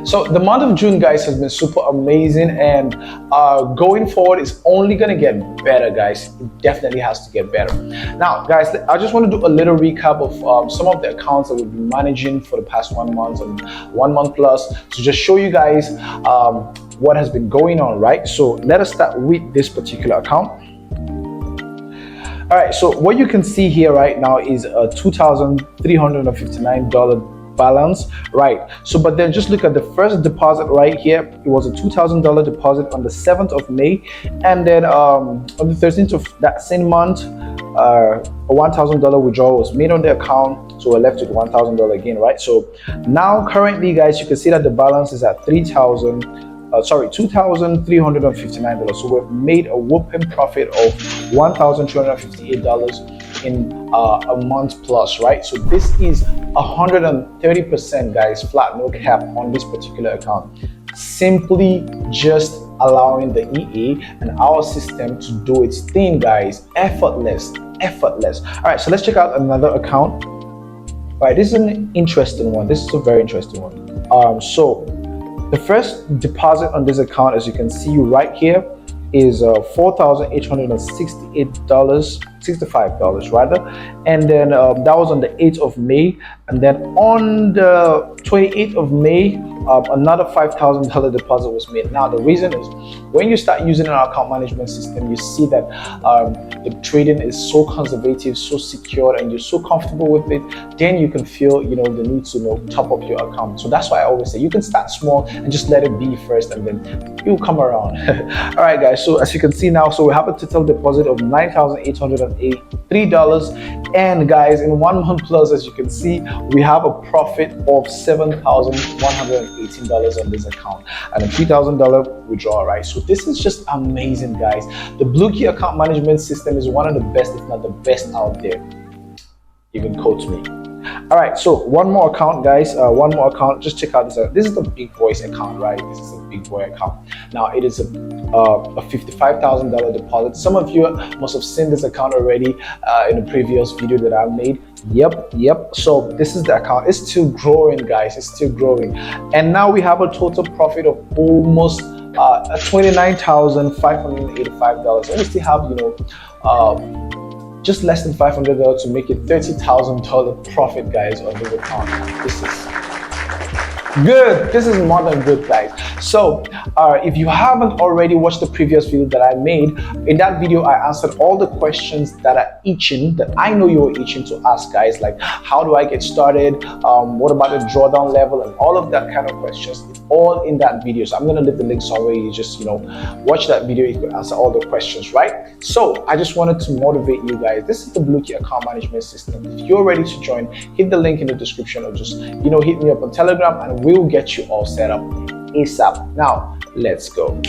So the month of June, guys, has been super amazing, and going forward, it's only gonna get better, guys. It definitely has to get better. Now, guys, I just want to do a little recap of some of the accounts that we've been managing for the past 1 month and 1 month plus, to just show you guys what has been going on, right? So let us start with this particular account. All right, so what you can see here right now is a $2,359 balance, right? So but then just look at the first deposit right here. It was a $2,000 deposit on the 7th of May, and then on the 13th of that same month, a $1,000 withdrawal was made on the account, so we're left with $1,000 again, right? So now currently, guys, you can see that the balance is at $2,359. So we've made a whooping profit of $1,258 in a month plus, right? So this is 130%, guys, flat, no cap on this particular account. Simply just allowing the EA and our system to do its thing, guys. Effortless. All right, so let's check out another account. All right, this is an interesting one. This is a very interesting one. So the first deposit on this account, as you can see right here, is $4,865 rather, and then that was on the 8th of May, and then on the 28th of May, another $5,000 deposit was made. Now the reason is, when you start using our account management system, you see that the trading is so conservative, so secure, and you're so comfortable with it, then you can feel the need to top up your account. So that's why I always say you can start small and just let it be first, and then you'll come around. All right, guys, so as you can see now, so we have a total deposit of $9,883, and guys, in 1 month plus, as you can see, we have a profit of $7,118 on this account and a $3,000 withdrawal, right? So this is just amazing, guys. The Bluekey account management system is one of the best, if not the best, out there. You can quote me. All right, so one more account, guys. One more account. Just check out this. This is the Big Boys account, right? This is a Big Boy account. Now it is a $55,000 deposit. Some of you must have seen this account already in the previous video that I made. Yep. So this is the account. It's still growing, guys. It's still growing, and now we have a total profit of almost $29,585, and we still have just less than $500 to make it $30,000 profit, guys, on this account. This is good. This is more than good, guys. So if you haven't already watched the previous video that I made, in that video I answered all the questions that I know you were itching to ask, guys, like how do I get started, what about the drawdown level, and all of that kind of questions. It's all in that video, so I'm going to leave the link somewhere. You just watch that video, you can answer all the questions, right? So I just wanted to motivate you guys. This is the Bluekey account management system. If you're ready to join, hit the link in the description, or just hit me up on Telegram, and we'll get you all set up ASAP. Now let's go.